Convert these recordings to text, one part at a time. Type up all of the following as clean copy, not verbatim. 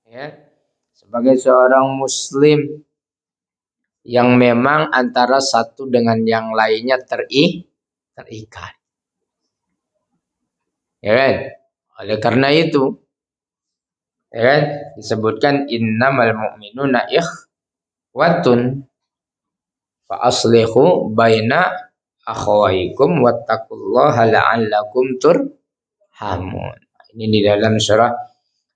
Ya, sebagai seorang muslim yang memang antara satu dengan yang lainnya terikat. Ya kan? Oleh karena itu, ya kan? Disebutkan innamal mu'minuna ikhwatun fa aslihu baina akhawaikum wattaqullaha la'allakum turhamun. Ini di dalam surah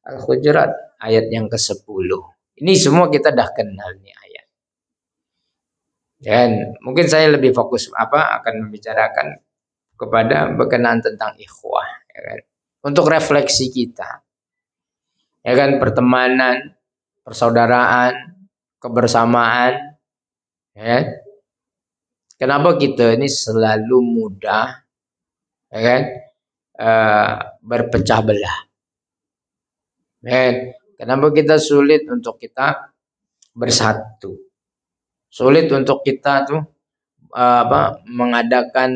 Al-Hujurat ayat yang ke-10. Ini semua kita dah kenal nih ayat. Dan mungkin saya lebih fokus akan membicarakan kepada berkenaan tentang ikhwah, ya kan? Untuk refleksi kita. Ya kan, pertemanan, persaudaraan, kebersamaan, ya kan? Kenapa kita ini selalu mudah, ya kan, berpecah belah? Ya kan? Kenapa kita sulit untuk kita bersatu? Sulit untuk kita tuh mengadakan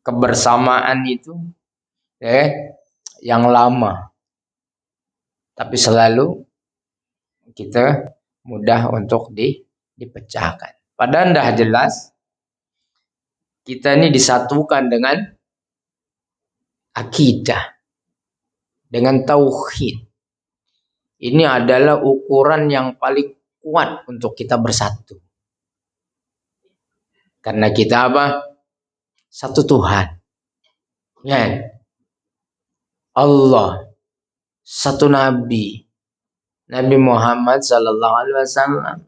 kebersamaan itu, ya, yang lama. Tapi selalu kita mudah untuk dipecahkan. Padahal dah jelas kita ini disatukan dengan akidah, dengan tauhid. Ini adalah ukuran yang paling kuat untuk kita bersatu. Karena kita satu Tuhan. Ya. Allah, satu Nabi, Nabi Muhammad SAW,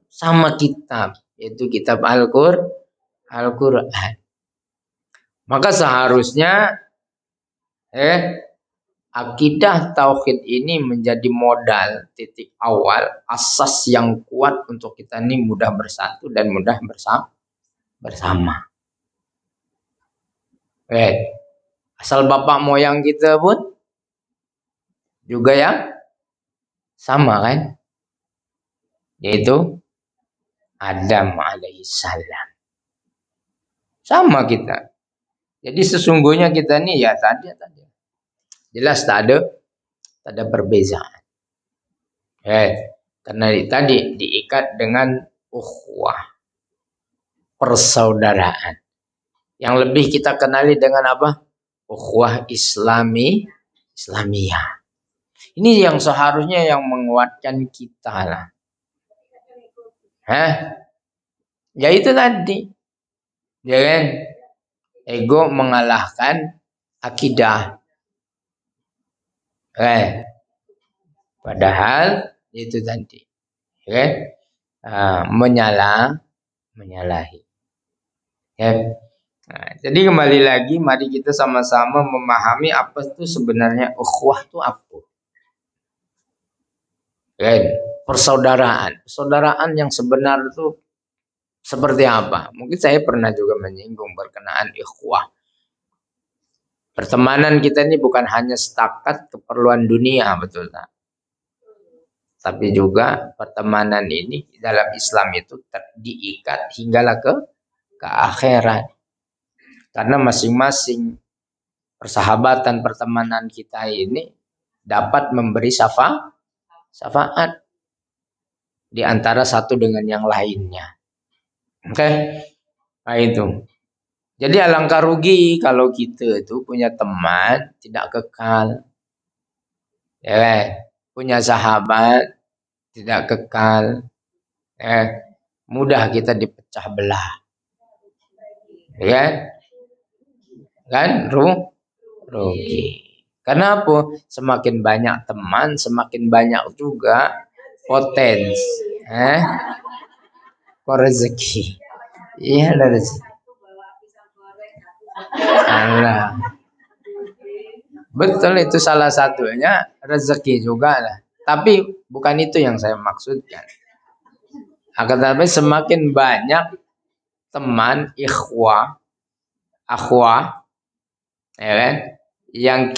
sama kitab, yaitu kitab Al-Quran. Maka seharusnya akidah tauhid ini menjadi modal, titik awal, asas yang kuat untuk kita ini mudah bersatu dan mudah bersama. Asal bapak moyang kita pun juga yang sama kan, yaitu Adam alaihissalam. Sama kita. Jadi sesungguhnya kita ini ya tadi jelas tak ada perbedaan. Karena tadi diikat dengan ukhuwah, persaudaraan. Yang lebih kita kenali dengan apa? Ukhuwah Islamiyah. Ini yang seharusnya yang menguatkan kita lah. Ya itu tadi. Ya kan? Ego mengalahkan akidah. Padahal itu tadi. Menyalahi. Jadi kembali lagi, mari kita sama-sama memahami apa itu sebenarnya ukhuwah itu apa. Persaudaraan yang sebenar itu seperti apa? Mungkin saya pernah juga menyinggung berkenaan ikhwah. Pertemanan kita ini bukan hanya setakat keperluan dunia, betul tak? Tapi juga pertemanan ini dalam Islam itu diikat hinggalah ke akhirat. Karena masing-masing persahabatan pertemanan kita ini dapat memberi syafaat di antara satu dengan yang lainnya. Nah itu. Jadi alangkah rugi kalau kita itu punya teman tidak kekal. Punya sahabat tidak kekal. Mudah kita dipecah belah. Kan? Rugi. Karena apa? Semakin banyak teman, semakin banyak juga potensi. Rezeki. Iya, ada rezeki. Alah. Betul, itu salah satunya rezeki juga lah. Tapi bukan itu yang saya maksudkan. Akan tetapi semakin banyak teman akhwah, ya kan, yang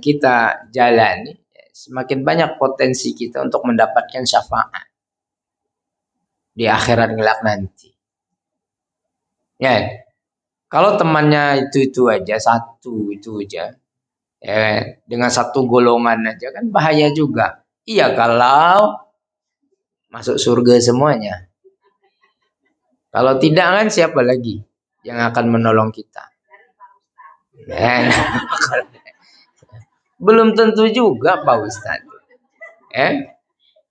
kita jalani, semakin banyak potensi kita untuk mendapatkan syafaat di akhirat kelak nanti. Kalau temannya itu aja, satu itu aja, Dengan satu golongan aja kan bahaya juga. Iya kalau masuk surga semuanya. Kalau tidak kan siapa lagi yang akan menolong kita? Eh, belum tentu juga Pak Ustadz.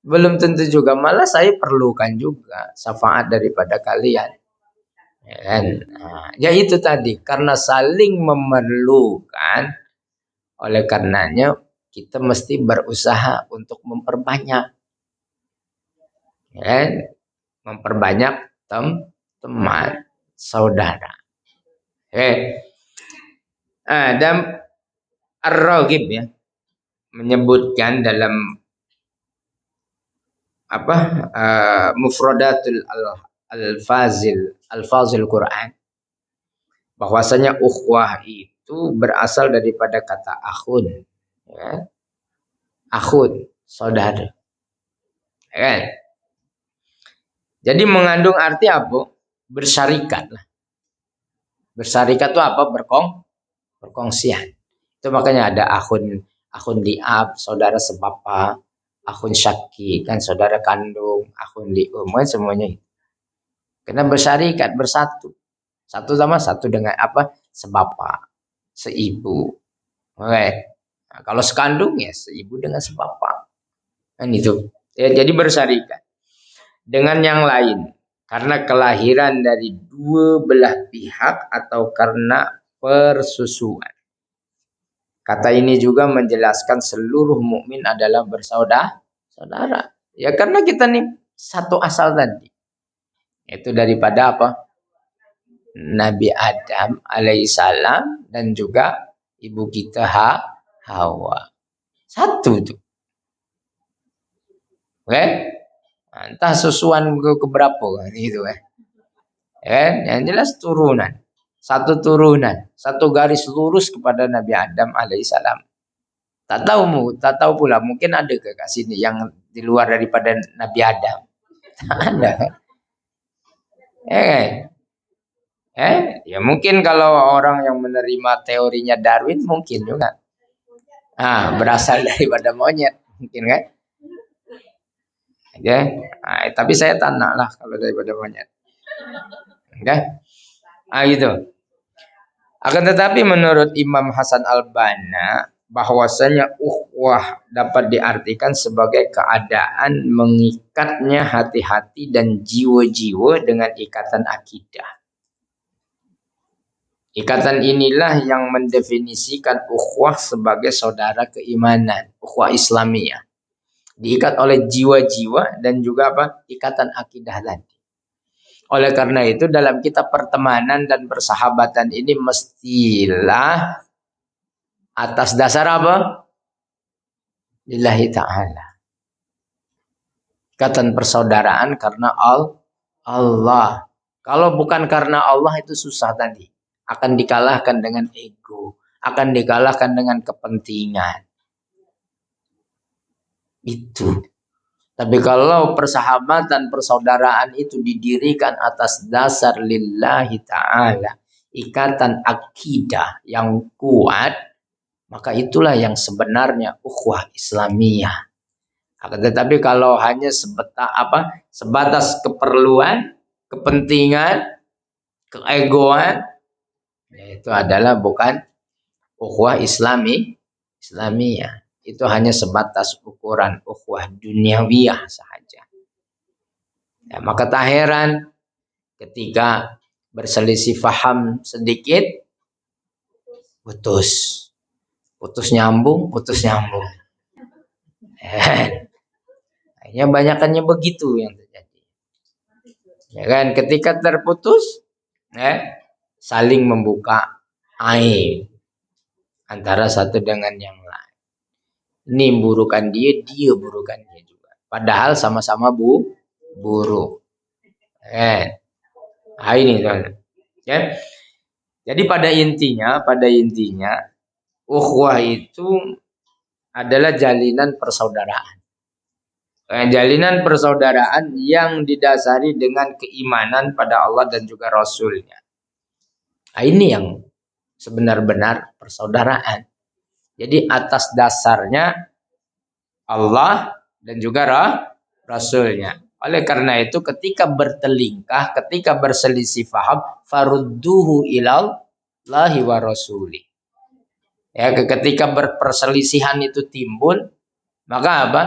Belum tentu juga. Malah saya perlukan juga syafaat daripada kalian. Ya itu tadi. Karena saling memerlukan. Oleh karenanya kita mesti berusaha untuk memperbanyak. Memperbanyak teman, saudara. Dan Ar-Raghib ya menyebutkan dalam mufradatul alfazil Quran bahwasanya ukhuwah itu berasal daripada kata akhun, ya. Akhun, saudara. Jadi mengandung arti apa? Bersyarikat lah. Bersyarikat itu apa? Berkongsian. Itu makanya ada akhun liab, saudara sebapa, akhun syaki, kan saudara kandung, akhun lium, kan semuanya itu. Karena bersyarikat, bersatu. Satu sama satu dengan apa? Sebapa, seibu. Nah, kalau sekandung ya seibu dengan sebapa. Kan itu. Ya, jadi bersyarikat dengan yang lain. Karena kelahiran dari dua belah pihak atau karena persusuan. Kata ini juga menjelaskan seluruh mukmin adalah bersaudara. Ya karena kita nih satu asal tadi. Itu daripada apa? Nabi Adam alaihissalam dan juga ibu kita Hawa. Satu tuh. Oke? Entah susuan ke berapa kan gitu kan. Yang jelas turunan. Satu turunan, satu garis lurus kepada Nabi Adam alaihissalam. Tak tahu pula mungkin ada ke sini yang di luar daripada Nabi Adam. Tak ada. Ya mungkin kalau orang yang menerima teorinya Darwin mungkin juga. Berasal daripada monyet mungkin kan. Ya, tapi saya tanah lah kalau daripada monyet. Oke. Gitu. Akan tetapi menurut Imam Hasan Al-Banna bahwasanya ukhuwah dapat diartikan sebagai keadaan mengikatnya hati-hati dan jiwa-jiwa dengan ikatan akidah. Ikatan inilah yang mendefinisikan ukhuwah sebagai saudara keimanan, ukhuwah Islamiyah. Diikat oleh jiwa-jiwa dan juga ikatan akidah tadi. Oleh karena itu dalam kitab pertemanan dan persahabatan ini mestilah atas dasar apa? Lillahi ta'ala. Ikatan persaudaraan karena Allah. Kalau bukan karena Allah itu susah tadi. Akan dikalahkan dengan ego. Akan dikalahkan dengan kepentingan. Itu. Tapi kalau persahabatan, persaudaraan itu didirikan atas dasar lillahi ta'ala, ikatan akidah yang kuat, maka itulah yang sebenarnya ukhuwah Islamiyah. Tetapi kalau hanya sebatas keperluan, kepentingan, keegoan, itu adalah bukan ukhuwah Islamiyah. Itu hanya sebatas ukuran ukhuwah duniawiyah saja. Ya, maka tak heran ketika berselisih faham sedikit, putus nyambung. Hanya banyakannya begitu yang terjadi. Ya kan, ketika terputus, saling membuka aib antara satu dengan yang lain. Ini burukan dia burukan dia juga. Padahal sama-sama buruk. Ini teman. Ya. Jadi pada intinya ukhuwah itu adalah jalinan persaudaraan. Jalinan persaudaraan yang didasari dengan keimanan pada Allah dan juga Rasulnya. Ini yang sebenar-benar persaudaraan. Jadi atas dasarnya Allah dan juga Rasulnya. Oleh karena itu ketika bertelingkah, ketika berselisih faham, farudduhu ilallahi wa rasuli. Ya, ketika berperselisihan itu timbul, maka apa?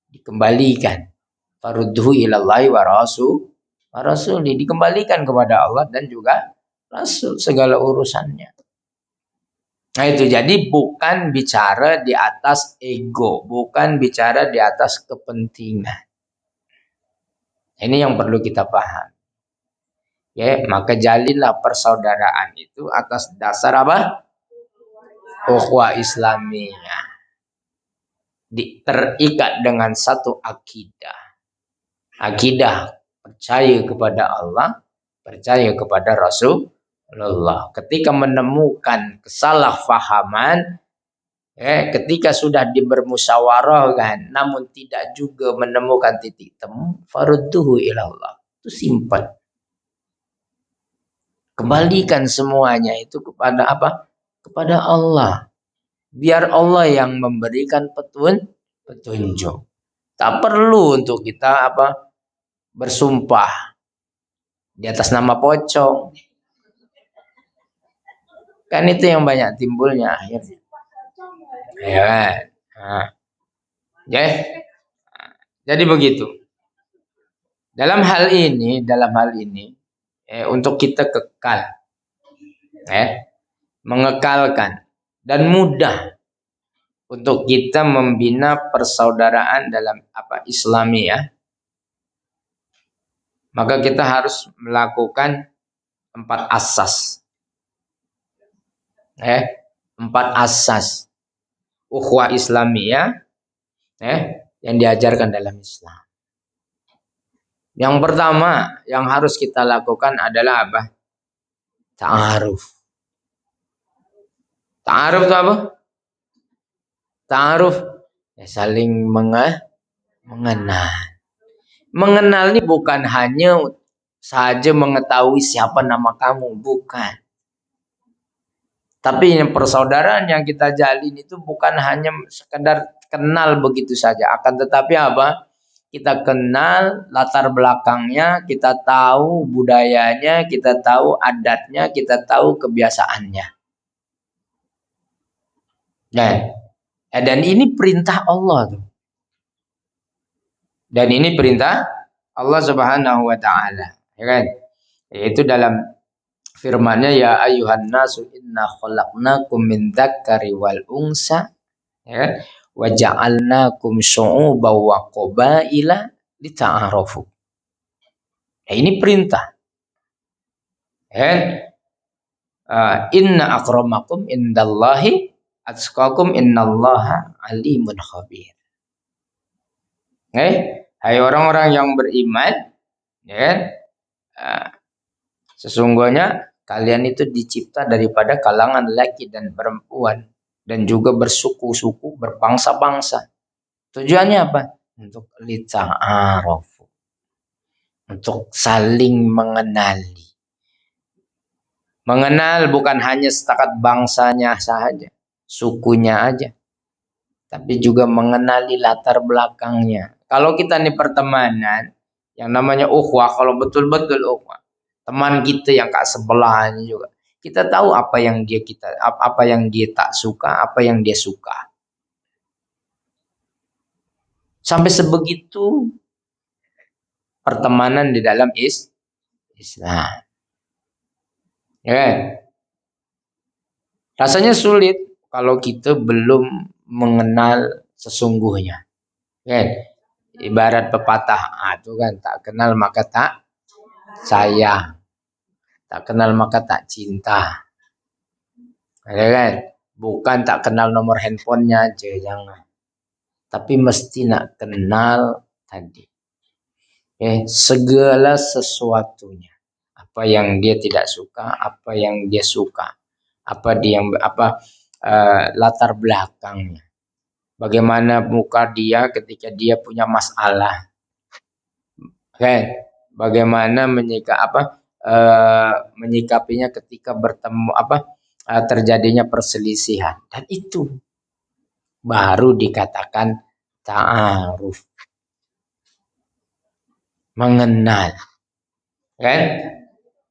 Dikembalikan. Farudduhu ilallahi wa rasuli, dikembalikan kepada Allah dan juga Rasul segala urusannya. Nah itu jadi bukan bicara di atas ego, bukan bicara di atas kepentingan. Ini yang perlu kita paham. Ya, maka jalinlah persaudaraan itu atas dasar apa? Ukhuwah Islamiyah. Terikat dengan satu akidah. Akidah percaya kepada Allah, percaya kepada Rasulullah. Ketika menemukan kesalahpahaman, ketika sudah dibermusyawarahkan, namun tidak juga menemukan titik temu, farudduhu ilallah. Itu simpan. Kembalikan semuanya itu kepada apa? Kepada Allah. Biar Allah yang memberikan petunjuk. Tak perlu untuk kita apa? Bersumpah di atas nama pocong. Kan itu yang banyak timbulnya akhirnya. Ya kan? Nah. Jadi begitu. Dalam hal ini untuk kita kekal, mengekalkan dan mudah untuk kita membina persaudaraan dalam Islami, ya. Maka kita harus melakukan 4 asas. 4 asas ukhuwah Islamiyah yang diajarkan dalam Islam. Yang pertama yang harus kita lakukan adalah apa? Ta'aruf. Ta'aruf itu apa? Ta'aruf saling mengenal. Mengenal ini bukan hanya saja mengetahui siapa nama kamu, bukan. Tapi yang persaudaraan yang kita jalin itu bukan hanya sekedar kenal begitu saja, akan tetapi apa? Kita kenal latar belakangnya, kita tahu budayanya, kita tahu adatnya, kita tahu kebiasaannya. Dan ini perintah Allah tuh. Dan ini perintah Allah Subhanahu wa taala, ya kan? Yaitu dalam firman-Nya, ya ayyuhan nasu inna khalaqnakum min dzakari wal unsa, ya kan? Wa ja'alnakum syu'uban wa qabaila lita'arafu. Ini perintah. Inna akramakum indallahi atqakum innallaha alimun khabir. Hai orang-orang yang beriman, sesungguhnya kalian itu dicipta daripada kalangan laki dan perempuan dan juga bersuku-suku, berbangsa-bangsa. Tujuannya apa? Untuk lita'arafu. Untuk saling mengenali. Mengenal bukan hanya setakat bangsanya saja, sukunya aja. Tapi juga mengenali latar belakangnya. Kalau kita nih pertemanan, yang namanya ukhuwah, kalau betul-betul ukhuwah, teman kita yang kat sebelahnya juga, kita tahu apa yang dia tak suka, apa yang dia suka. Sampai sebegitu pertemanan di dalam Islam. Ya. Rasanya sulit kalau kita belum mengenal sesungguhnya. Ibarat pepatah itu kan, tak kenal maka tak sayang, tak kenal maka tak cinta. Ya kan? Bukan tak kenal nomor handphonenya aja, jangan. Tapi mesti nak kenal tadi. Segala sesuatunya. Apa yang dia tidak suka, apa yang dia suka, latar belakangnya. Bagaimana muka dia ketika dia punya masalah. Bagaimana menyikapinya ketika bertemu terjadinya perselisihan, dan itu baru dikatakan ta'aruf, mengenal, kan?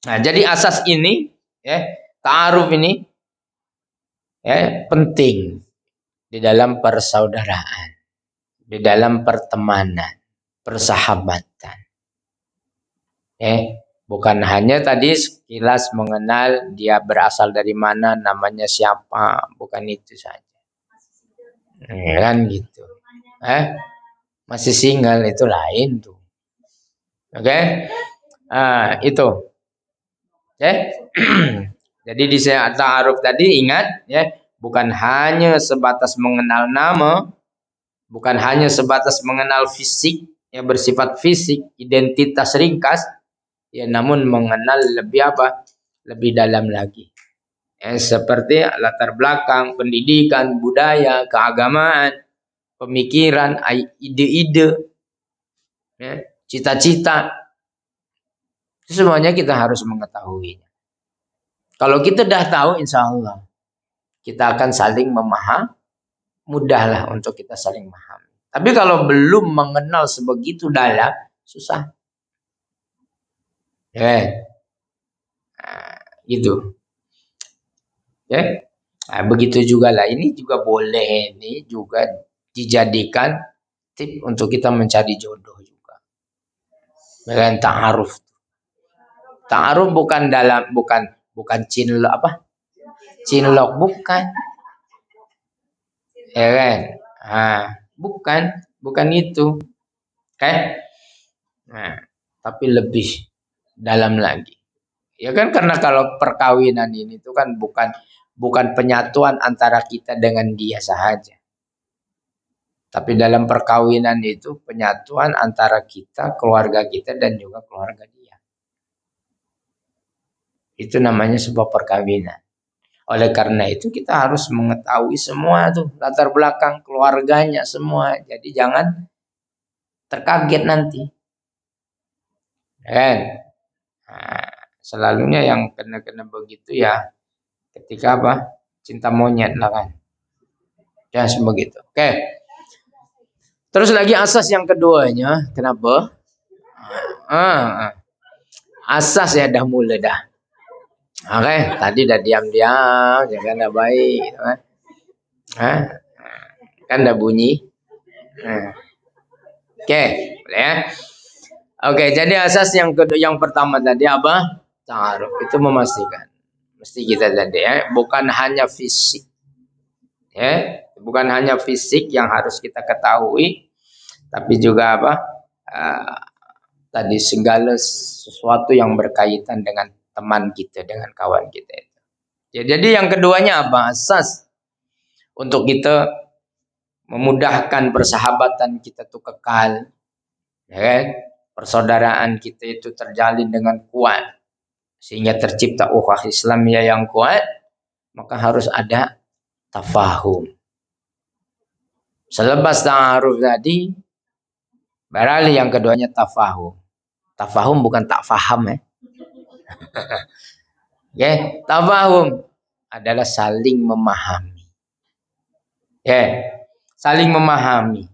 Nah, jadi asas ini, ya, ta'aruf ini, ya, penting di dalam persaudaraan, di dalam pertemanan, persahabatan. Bukan hanya tadi sekilas mengenal dia berasal dari mana, namanya siapa, bukan itu saja. Kan gitu. Masih single itu lain tuh. Oke? Itu. Oke? Jadi di ta'aruf tadi ingat, ya, bukan hanya sebatas mengenal nama, bukan hanya sebatas mengenal fisik yang bersifat fisik, identitas ringkas, ya, namun mengenal lebih apa? Lebih dalam lagi. Seperti latar belakang, pendidikan, budaya, keagamaan, pemikiran, ide-ide, ya, cita-cita. Semuanya kita harus mengetahuinya. Kalau kita dah tahu, insya Allah kita akan saling memahami, mudahlah untuk kita saling memahami. Tapi kalau belum mengenal sebegitu dalam, susah. Gitu. Begitu juga lah. Ini juga boleh, ini juga dijadikan tip untuk kita mencari jodoh juga. Dengan ta'aruf. Ta'aruf bukan cinlok, bukan. Ya kan? Bukan itu. Nah, tapi lebih dalam lagi. Ya kan, karena kalau perkawinan ini itu kan bukan penyatuan antara kita dengan dia saja. Tapi dalam perkawinan itu penyatuan antara kita, keluarga kita, dan juga keluarga dia. Itu namanya sebuah perkawinan. Oleh karena itu kita harus mengetahui semua tuh latar belakang keluarganya semua. Jadi jangan terkaget nanti. Selalunya yang kena begitu ya ketika cinta monyet lah kan. Ya begitu. Oke. Terus lagi asas yang keduanya, kenapa? Asas ya dah mulai dah. Oke, tadi dah diam-diam, jangan dah baik, kan dah bunyi. Oke, boleh ya. Oke, jadi asas yang pertama tadi apa? Ta'aruf. Itu memastikan. Mesti kita tadi ya, bukan hanya fisik. Ya, bukan hanya fisik yang harus kita ketahui, tapi juga tadi segala sesuatu yang berkaitan dengan teman kita, dengan kawan kita itu. Ya, jadi yang keduanya apa? Asas untuk kita memudahkan persahabatan kita tuh kekal. Ya, persaudaraan kita itu terjalin dengan kuat sehingga tercipta ukhuwah Islamiyah yang kuat, maka harus ada tafahum. Selepas ta'aruf tadi, beralih yang keduanya tafahum. Tafahum bukan tak faham ya. Tafahum adalah saling memahami. Saling memahami.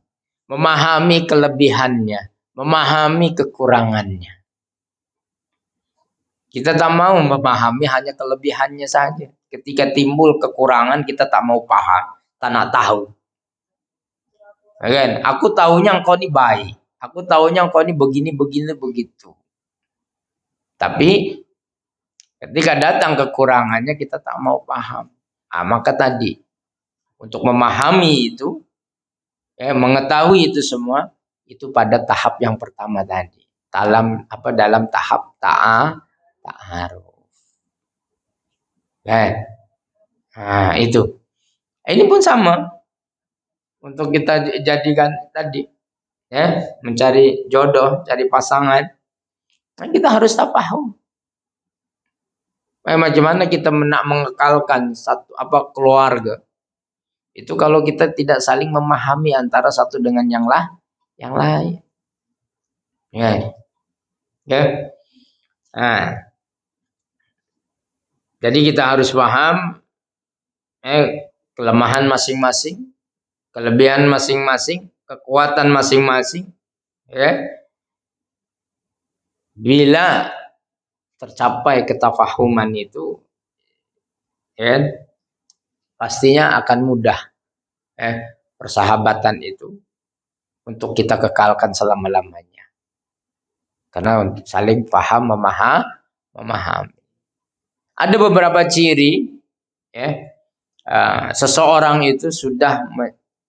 Memahami kelebihannya, memahami kekurangannya. Kita tak mau memahami hanya kelebihannya saja. Ketika timbul kekurangan kita tak mau paham, tak nak tahu. Kan? Aku tahunya engkau ini baik. Aku tahunya engkau ini begini begitu. Tapi ketika datang kekurangannya kita tak mau paham. Maka tadi untuk memahami itu, mengetahui itu semua itu pada tahap yang pertama tadi. Dalam tahap ta'aruf. Itu. Ini pun sama. Untuk kita jadikan tadi, mencari jodoh, cari pasangan, kita harus paham. Macam mana kita mengekalkan satu keluarga. Itu kalau kita tidak saling memahami antara satu dengan yang lain. Jadi kita harus paham kelemahan masing-masing, kelebihan masing-masing, kekuatan masing-masing, ya. Bila tercapai ketafahuman itu, ya, pastinya akan mudah, persahabatan itu untuk kita kekalkan selama-lamanya. Karena saling paham, memahami. Ada beberapa ciri, ya, seseorang itu sudah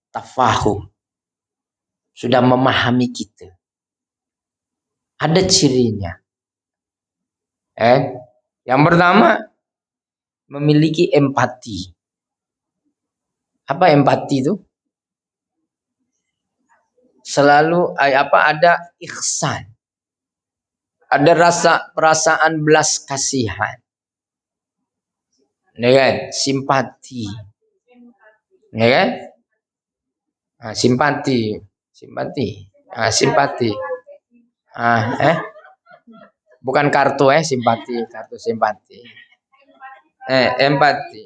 tafahum, sudah memahami kita. Ada cirinya. Yang pertama, memiliki empati. Apa empati itu? Selalu ada ihsan. Ada perasaan belas kasihan. Ya kan? Simpati. Ya kan? Simpati. Bukan kartu simpati, kartu simpati. Empati.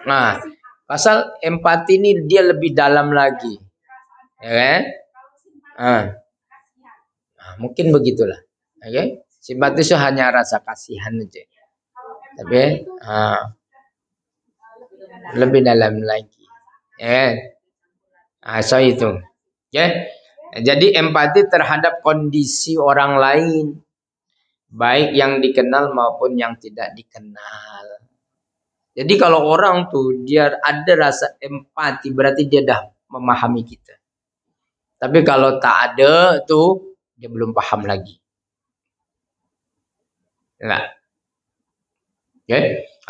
Nah, pasal empati ini dia lebih dalam lagi. Ya kan? Mungkin begitulah. Oke? Simpati itu hanya rasa kasihan aja. Tapi lebih dalam lagi. Ya. So itu. Ya. Jadi empati terhadap kondisi orang lain, baik yang dikenal maupun yang tidak dikenal. Jadi kalau orang tuh dia ada rasa empati, berarti dia dah memahami kita. Tapi kalau tak ada tuh dia belum paham lagi. Nah,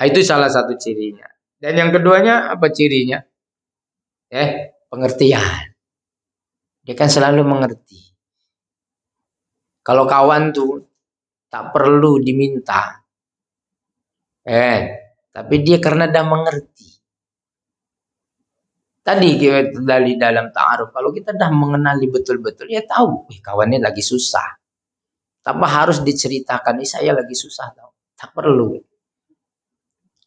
itu salah satu cirinya. Dan yang keduanya apa cirinya? Pengertian. Dia kan selalu mengerti. Kalau kawan tuh tak perlu diminta. Tapi dia karena dah mengerti. Tadi dari dalam ta'aruf, kalau kita dah mengenali betul-betul, ya tahu, kawannya lagi susah. Tanpa harus diceritakan, saya lagi susah. Tak perlu.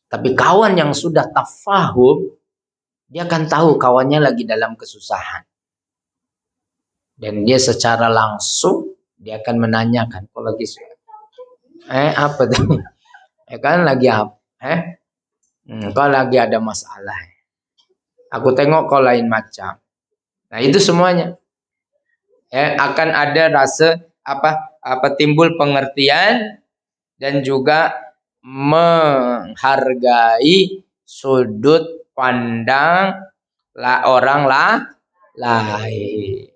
Tapi kawan yang sudah tafahum, dia akan tahu kawannya lagi dalam kesusahan. Dan dia secara langsung dia akan menanyakan, kok lagi apa tuh? Kan lagi apa? Kau lagi ada masalah. Aku tengok kau lain macam. Nah, itu semuanya. Akan ada rasa timbul pengertian dan juga menghargai sudut pandang orang lain.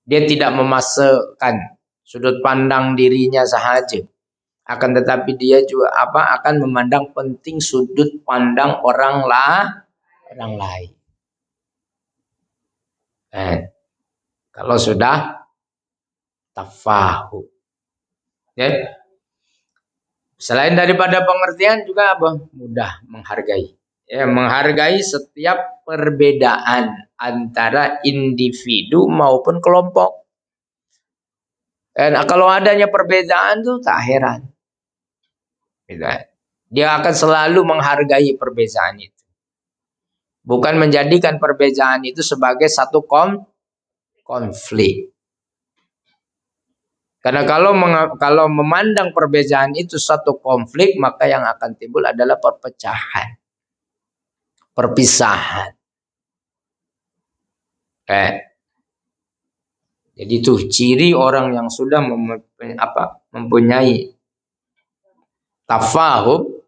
Dia tidak memasukkan sudut pandang dirinya sahaja. Akan tetapi dia juga akan memandang penting sudut pandang orang lain. Kalau sudah tafahum. Selain daripada pengertian juga mudah menghargai. Menghargai setiap perbedaan antara individu maupun kelompok. Dan kalau adanya perbedaan tuh tak heran. Dia akan selalu menghargai perbedaan itu. Bukan menjadikan perbedaan itu sebagai satu konflik. Karena kalau memandang perbedaan itu satu konflik, maka yang akan timbul adalah perpecahan. Perpisahan. Jadi itu ciri orang yang sudah mempunyai tafahum,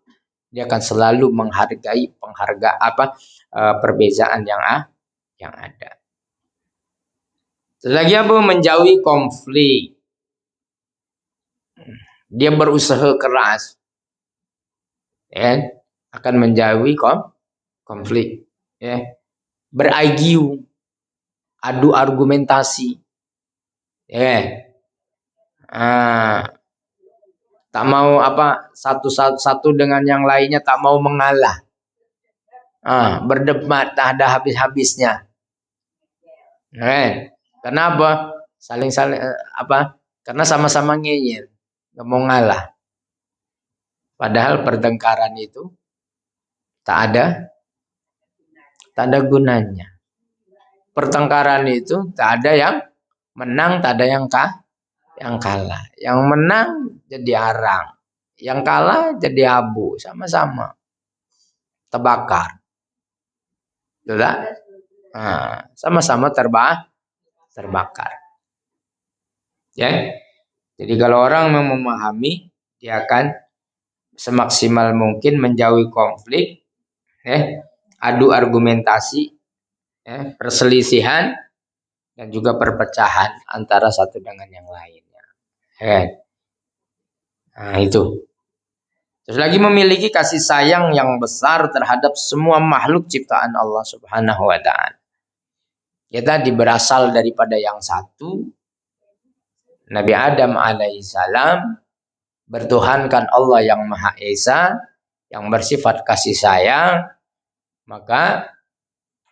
dia akan selalu menghargai perbedaan yang ada. Lagi menjauhi konflik. Dia berusaha keras, akan menjauhi konflik. Ber-IQ, adu argumentasi. Tak mau satu dengan yang lainnya, tak mau mengalah. Berdebat tak ada habis-habisnya. Kenapa? Saling karena sama-sama ngeyel, nggak mau ngalah. Padahal pertengkaran itu Tak ada, tak ada gunanya. Pertengkaran itu tak ada yang menang, tak ada yang kalah. Yang menang jadi arang, yang kalah jadi abu, sama-sama terbakar. Sudah? Nah, sama-sama terbakar. Ya. Jadi kalau orang memahami, dia akan semaksimal mungkin menjauhi konflik, adu argumentasi, perselisihan, dan juga perpecahan antara satu dengan yang lainnya. Nah, itu. Terus lagi memiliki kasih sayang yang besar terhadap semua makhluk ciptaan Allah Subhanahu wa taala. Kita berasal daripada yang satu, Nabi Adam alaihissalam, bertuhankan Allah yang Maha Esa, yang bersifat kasih sayang. Maka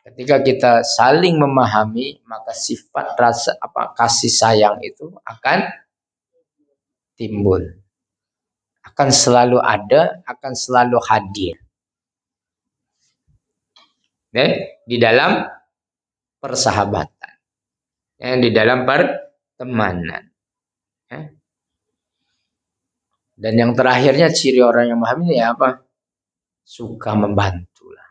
ketika kita saling memahami, maka sifat rasa kasih sayang itu akan timbul. Akan selalu ada, akan selalu hadir. Di dalam persahabatan. Di dalam pertemanan. Dan yang terakhirnya ciri orang yang memahami ya apa? Suka membantu lah.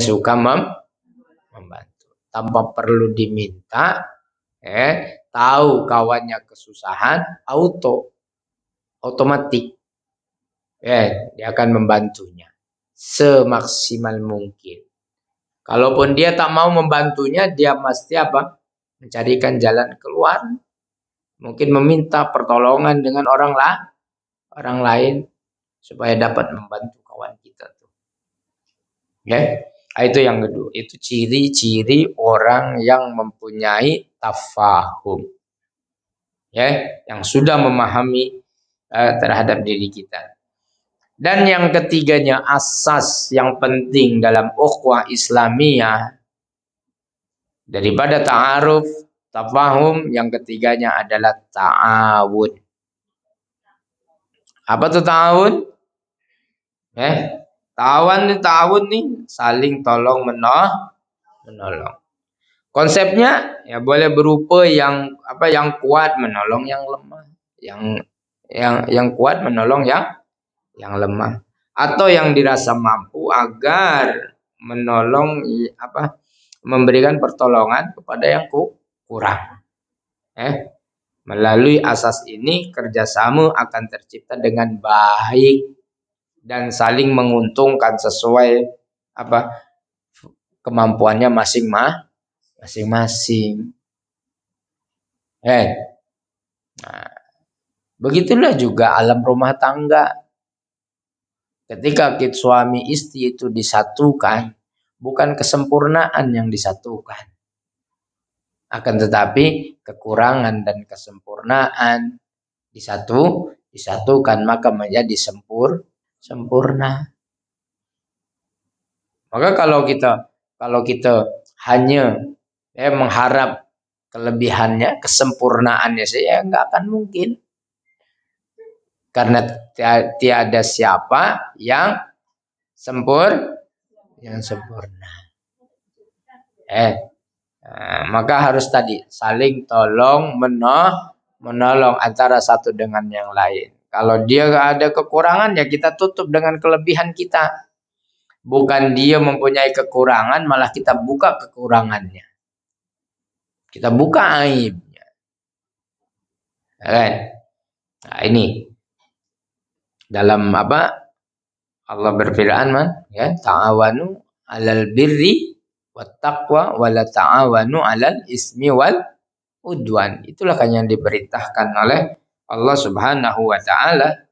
Suka membantu. Tanpa perlu diminta, tahu kawannya kesusahan, otomatis dia akan membantunya semaksimal mungkin. Kalaupun dia tak mau membantunya, dia pasti apa? Mencarikan jalan keluar. Mungkin meminta pertolongan dengan orang lain supaya dapat membantu kawan kita tuh. Itu yang kedua. Itu ciri-ciri orang yang mempunyai tafahum. Yang sudah memahami terhadap diri kita. Dan yang ketiganya, asas yang penting dalam ukhuwah Islamiyah daripada ta'aruf, tafahum, yang ketiganya adalah ta'awun. Apa itu ta'awun? Ta'awun nih saling tolong menolong. Konsepnya ya boleh berupa yang kuat menolong yang lemah, yang kuat menolong yang lemah, atau yang dirasa mampu agar menolong memberikan pertolongan kepada yang kurang. Melalui asas ini kerjasama akan tercipta dengan baik dan saling menguntungkan sesuai kemampuannya masing-masing. Nah, begitulah juga alam rumah tangga. Ketika suami istri itu disatukan, bukan kesempurnaan yang disatukan. Akan tetapi kekurangan dan kesempurnaan disatukan, maka menjadi sempurna. Maka kalau kita hanya mengharap kelebihannya, kesempurnaannya saja nggak akan mungkin. Karena tiada siapa yang sempurna. Maka harus tadi saling tolong menolong antara satu dengan yang lain. Kalau dia nggak ada kekurangan, ya kita tutup dengan kelebihan kita. Bukan dia mempunyai kekurangan, malah kita buka kekurangannya. Kita buka aibnya. Nah, ini dalam Allah berfirman ta'awanu 'alal birri wat taqwa wa la ta'awanu 'alal ismi wal udwan. Itulah kan yang diperintahkan oleh Allah Subhanahu wa taala,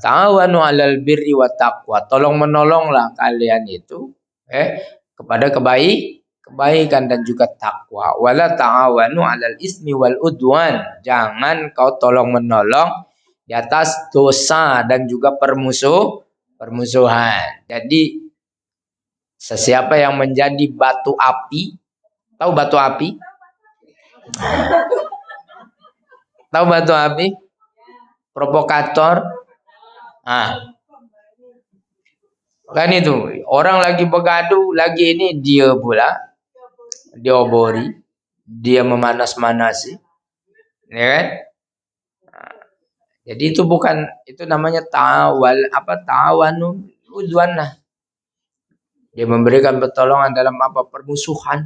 ta'awanu 'alal birri wat taqwa. Tolong menolonglah kalian itu kepada kebaikan dan juga takwa. Wala ta'awanu 'alal ismi wal udwan. Jangan kau tolong menolong di atas dosa dan juga permusuhan. Jadi sesiapa yang menjadi batu api, tahu batu api? Tahu batu api? Provokator. Kan itu, orang lagi begaduh, lagi ini dia pula diobori, dia memanas-manasi, ya kan? Jadi itu bukan, itu namanya tawanu udwanah. Dia memberikan pertolongan dalam apa permusuhan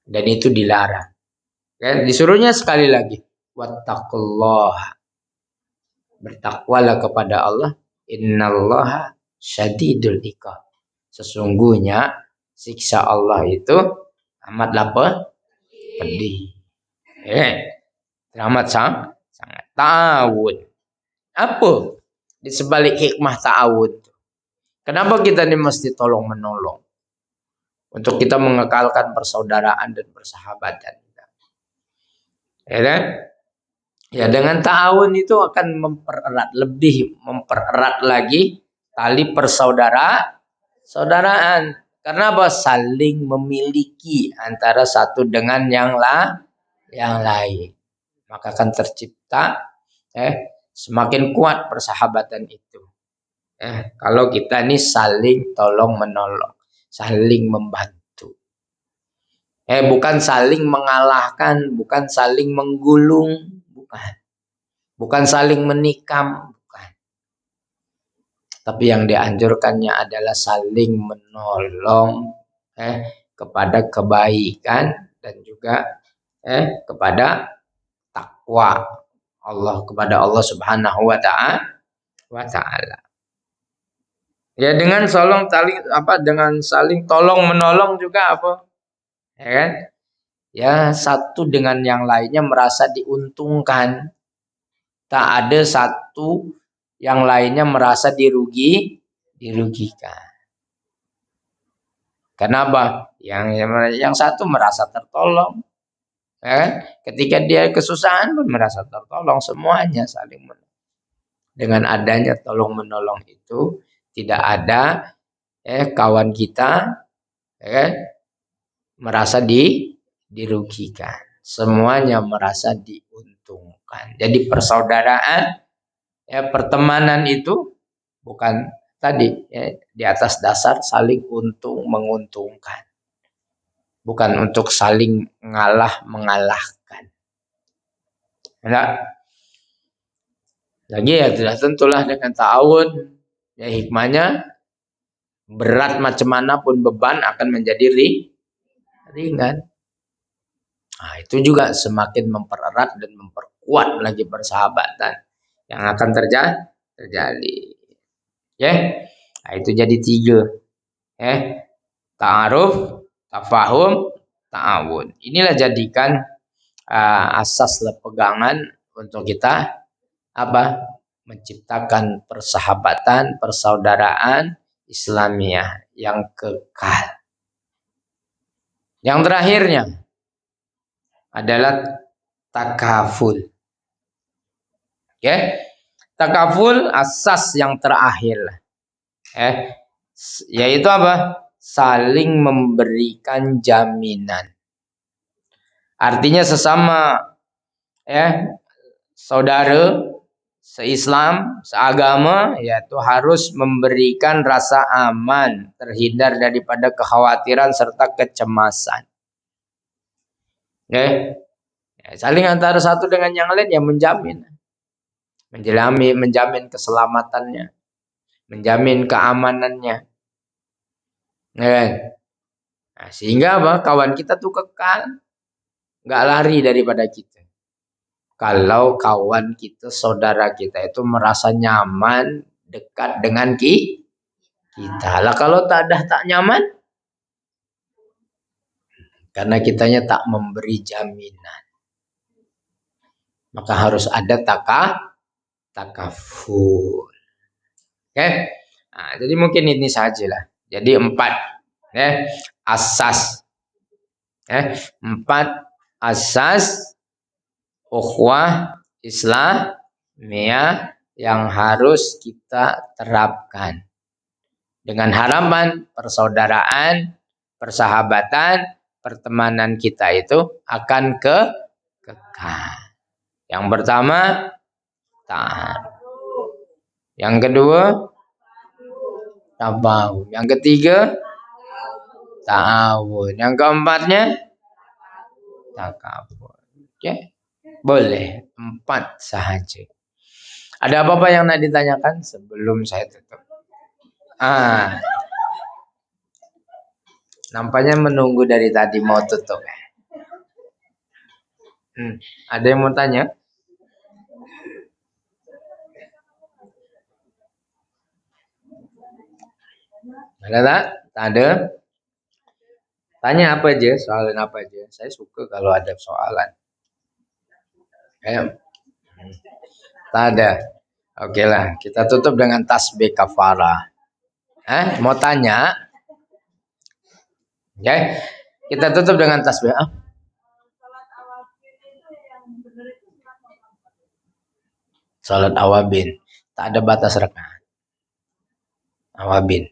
dan itu dilarang. Ya, disuruhnya sekali lagi, wattaqullah. Bertakwalah kepada Allah, innallaha syadidul iqab. Sesungguhnya siksa Allah itu amatlah pedih. Amat sangat ta'awun. Apa di sebalik hikmah ta'awun? Kenapa kita ini mesti tolong menolong? Untuk kita mengekalkan persaudaraan dan persahabatan. Ya kan? Ya dengan ta'awun itu akan lebih mempererat lagi tali persaudaraan. Karena apa? Saling memiliki antara satu dengan yang lain. Maka akan tercipta semakin kuat persahabatan itu. Kalau kita ini saling tolong menolong, saling membantu. Bukan saling mengalahkan, bukan saling menggulung, bukan saling menikam, bukan. Tapi yang dianjurkannya adalah saling menolong kepada kebaikan dan juga kepada takwa Allah, kepada Allah Subhanahu wa taala. Ya dengan saling tolong menolong juga apa? Ya kan? Ya satu dengan yang lainnya merasa diuntungkan. Tak ada satu yang lainnya merasa dirugikan. Kenapa? Yang satu merasa tertolong. Ya kan? Ketika dia kesusahan pun merasa tertolong, semuanya saling menolong. Dengan adanya tolong menolong itu tidak ada kawan kita merasa dirugikan. Semuanya merasa diuntungkan. Jadi persaudaraan, pertemanan itu bukan tadi di atas dasar saling menguntungkan. Bukan untuk saling mengalahkan. Enggak. Lagi ya sudah tentulah dengan ta'awun. Ya hikmahnya berat macam mana pun beban akan menjadi ringan. Nah, itu juga semakin mempererat dan memperkuat lagi persahabatan yang akan terjadi. Nah, itu jadi 3. Ta'aruf, tafahum, ta'awun. Inilah jadikan asas pegangan untuk kita menciptakan persahabatan, persaudaraan Islamiyah yang kekal. Yang terakhirnya adalah takaful. Takaful asas yang terakhir. Yaitu apa? Saling memberikan jaminan. Artinya sesama saudara se-Islam, seagama, yaitu harus memberikan rasa aman, terhindar daripada kekhawatiran serta kecemasan. Saling antara satu dengan yang lain yang menjamin keselamatannya, menjamin keamanannya. Nah, sehingga kawan kita tuh kekal, nggak lari daripada kita. Kalau kawan kita, saudara kita itu merasa nyaman dekat dengan kita. Lah kalau tak nyaman, karena kitanya tak memberi jaminan. Maka harus ada takaful. Nah, jadi mungkin ini sajalah. Jadi 4 asas. 4 asas ukhuwah Islamiyah yang harus kita terapkan. Dengan harapan persaudaraan, persahabatan, pertemanan kita itu akan kekal. Yang pertama, taat. Yang kedua, Tabahu. Yang ketiga, ta'awun. Yang keempatnya, takabur. Oke, boleh 4 sahaja. Ada apa-apa yang nak ditanyakan sebelum saya tutup? Nampaknya menunggu dari tadi mau tutup. Ada yang mau tanya? Ada tak? Tak ada? Tanya apa aja, soalan apa aja. Saya suka kalau ada soalan. Ayo. Tak ada. Oke lah, kita tutup dengan tasbih kafarah. Mau tanya? Oke, kita tutup dengan tasbih. Salat awabin, tak ada batas rakaat. Awabin.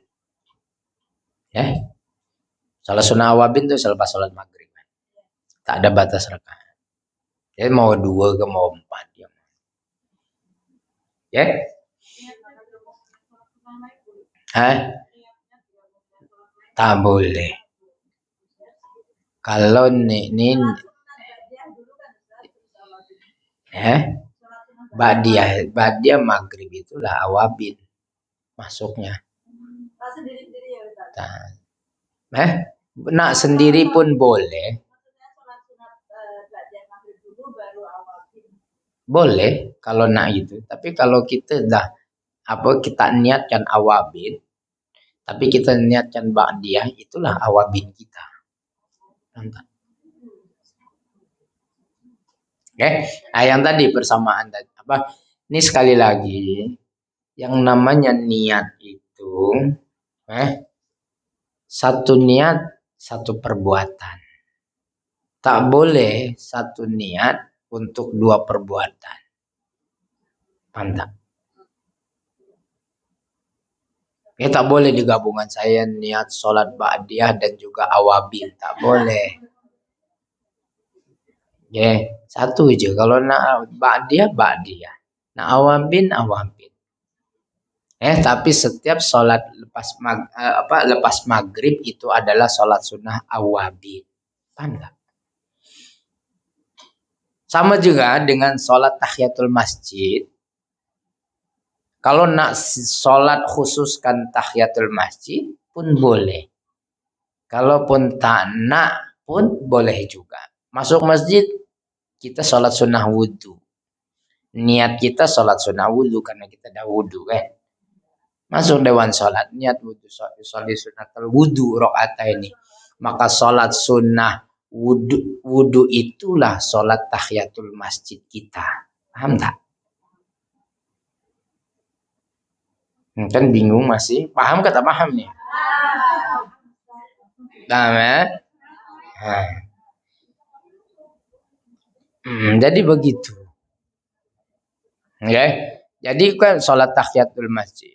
Salat sunnah awabin itu selepas salat maghrib. Tak ada batas rakaat. Jadi mau 2 ke mau 4 ya. Tak boleh. Kalau ini Ba'diyah maghrib itulah awabin masuknya. Nak sendiri pun boleh. Boleh kalau nak itu. Tapi kalau kita kita niatkan awabin, tapi kita niatkan ba'diyah, itulah awabin kita. Yang tadi persamaan tadi ini sekali lagi yang namanya niat itu satu niat satu perbuatan. Tak boleh satu niat untuk 2 perbuatan. Paham tak? Tak boleh digabungkan saya niat sholat ba'diyah dan juga awabin. Tak boleh. Satu aja. Kalau nak ba'diyah. Nak awabin. Tapi setiap sholat lepas maghrib itu adalah sholat sunnah awabin. Paham tak? Sama juga dengan sholat tahiyatul masjid. Kalau nak sholat khususkan tahiyatul masjid pun boleh. Kalaupun tak nak pun boleh juga. Masuk masjid kita sholat sunnah wudhu. Niat kita sholat sunnah wudhu karena kita dah wudhu Masuk dewan sholat niat wudhu sholat sunnatul wudhu ini. Maka sholat sunnah wudhu itulah sholat tahiyatul masjid kita. Paham tak? Kan bingung masih? Paham kata paham nih? Paham jadi begitu. Jadi kan sholat tahiyatul masjid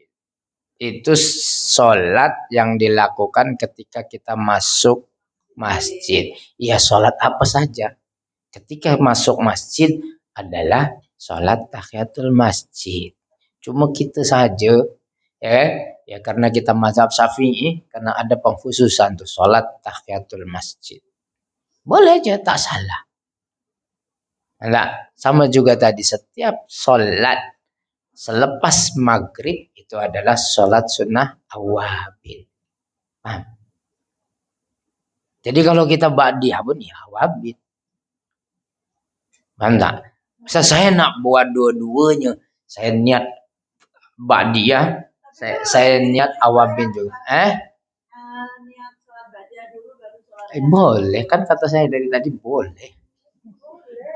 itu sholat yang dilakukan ketika kita masuk masjid. Ya sholat apa saja. Ketika masuk masjid adalah sholat tahiyatul masjid. Cuma kita saja ya karena kita mazhab Syafi'i karena ada pengkhususan tuh sholat tahiyatul masjid. Boleh aja tak salah. Sama juga tadi setiap sholat selepas maghrib itu adalah sholat sunnah awabin. Jadi kalau kita ba'diyah pun ya awabin. Paham tak? Misal saya nak buat dua-duanya. Saya niat ba'diyah, saya niat awabin juga. Boleh kan kata saya dari tadi boleh.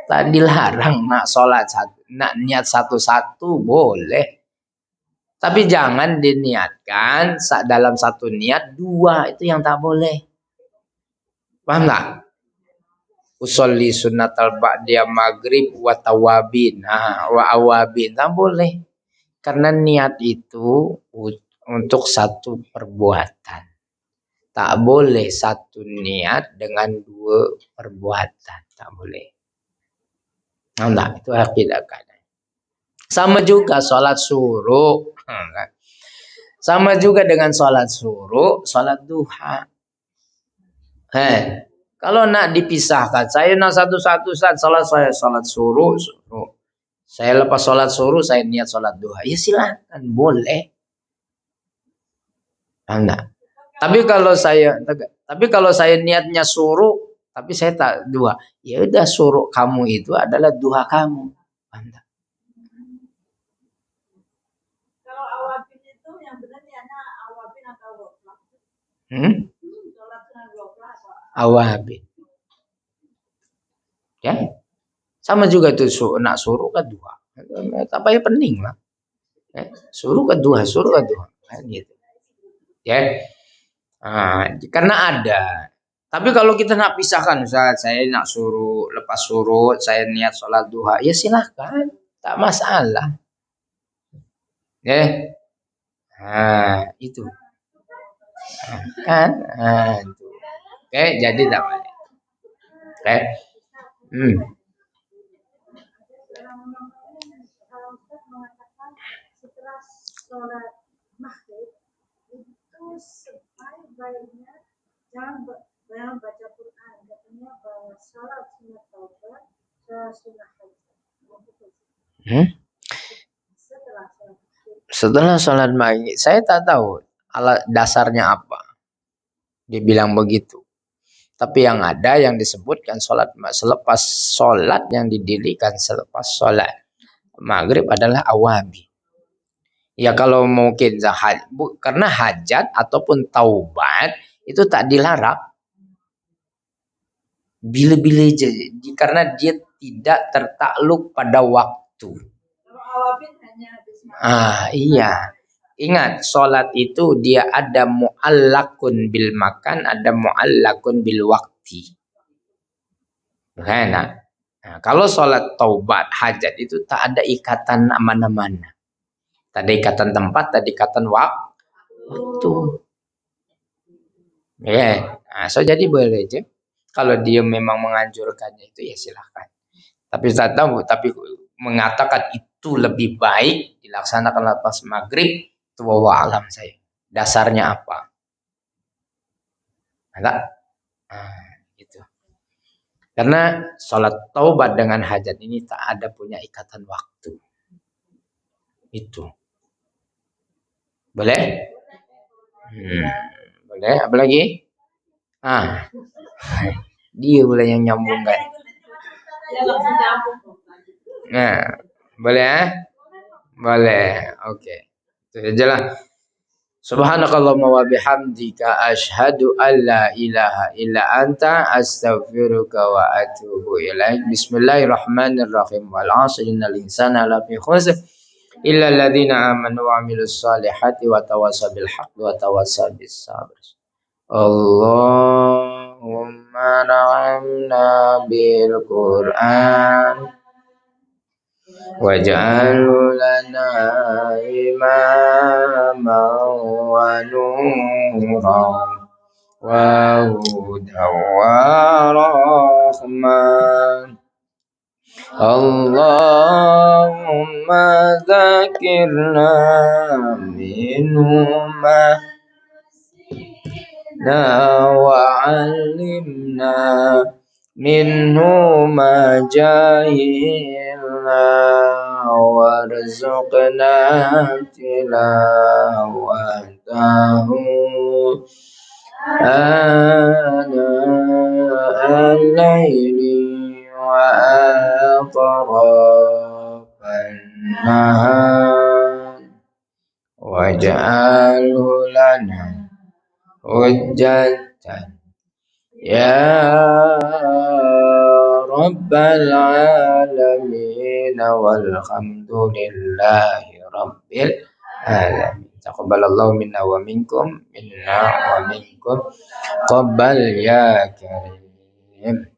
Tak dilarang nak sholat nak niat satu-satu boleh. Tapi jangan diniatkan dalam satu niat 2 itu yang tak boleh. Paham tak? Usolli sunnatal ba'diyah maghrib wa tawabin. Wa awabin tak boleh. Karena niat itu untuk satu perbuatan. Tak boleh satu niat dengan 2 perbuatan. Tak boleh. Nah, itu akidah. Sama juga sholat suruh. Sama juga dengan sholat suruh, sholat duha. Kalau nak dipisahkan, saya nak satu-satu saat sholat saya sholat suruh. Saya lepas sholat suruh, saya niat sholat duha. Ya silahkan, boleh. Enggak. Tapi kalau saya niatnya suruh, tapi saya tak duha. Ya udah, suruh kamu itu adalah duha kamu. Enggak. Kalau awabin itu yang benar niatnya awabin atau waflah? Awabin. Ya. Sama juga tuh nak suruh ke duha. Apa yang penting lah. Suruh ke duha. Gitu. Ya. Karena ada. Tapi kalau kita nak pisahkan, misalnya saya nak suruh, lepas suruh, saya niat sholat duha, ya silahkan, tak masalah. Ya, itu. Kan? Itu. Oke, jadi tak boleh. Oke. Setelah sholat maghrib itu sebaiknya jangan baca Quran, katanya sholat sunat taubat, sunat hajat. Setelah sholat maghrib, saya tak tahu alat dasarnya apa. Dia bilang begitu. Tapi yang ada yang disebutkan selepas sholat yang didirikan selepas sholat maghrib adalah awabi. Ya kalau mungkin karena hajat ataupun taubat itu tak dilarang. Bila-bila karena dia tidak tertakluk pada waktu. Iya. Ingat, sholat itu dia ada mu'allakun bil makan, ada mu'allakun bil wakti. Nah, kalau sholat taubat, hajat itu tak ada ikatan mana-mana. Tak ada ikatan tempat, tak ada ikatan waktu. Ya, so jadi boleh aja. Kalau dia memang menganjurkannya itu ya silahkan. Tapi saya tahu, tapi mengatakan itu lebih baik dilaksanakan lepas maghrib, itu wallahu alam saya. Dasarnya apa? Enggak? Gitu. Karena sholat taubat dengan hajat ini tak ada punya ikatan waktu. Itu. Boleh? Boleh. Apa lagi? Dia boleh yang nyambungkan. Nah, boleh? Boleh. Oke. Itu aja lah. Subhanakallahumma wa bihamdika asyhadu an la ilaha illa anta astaghfiruka wa atubu ilaik. Bismillahirrahmanirrahim. Wal 'asri innal insana lafi khusr illa alladziina aamanu wa 'amilus shalihati wa tawassaw bil haqqi wa tawassaw bis sabr. Allahumma ra'amna bil Qur'an waj'alhu lana imaman wa nuran wa hudan wa rahman. Allahumma dzakirna minhu ma wa 'allimna minhu ma jahilna warzuqna tilawatahu ana al-laili wa atrafan nahar waj'alhu lana hujjatan ya rabbal alamin walhamdulillahi rabbil alamin. Taqabbalallahu minna wa minkum qabbal ya karim.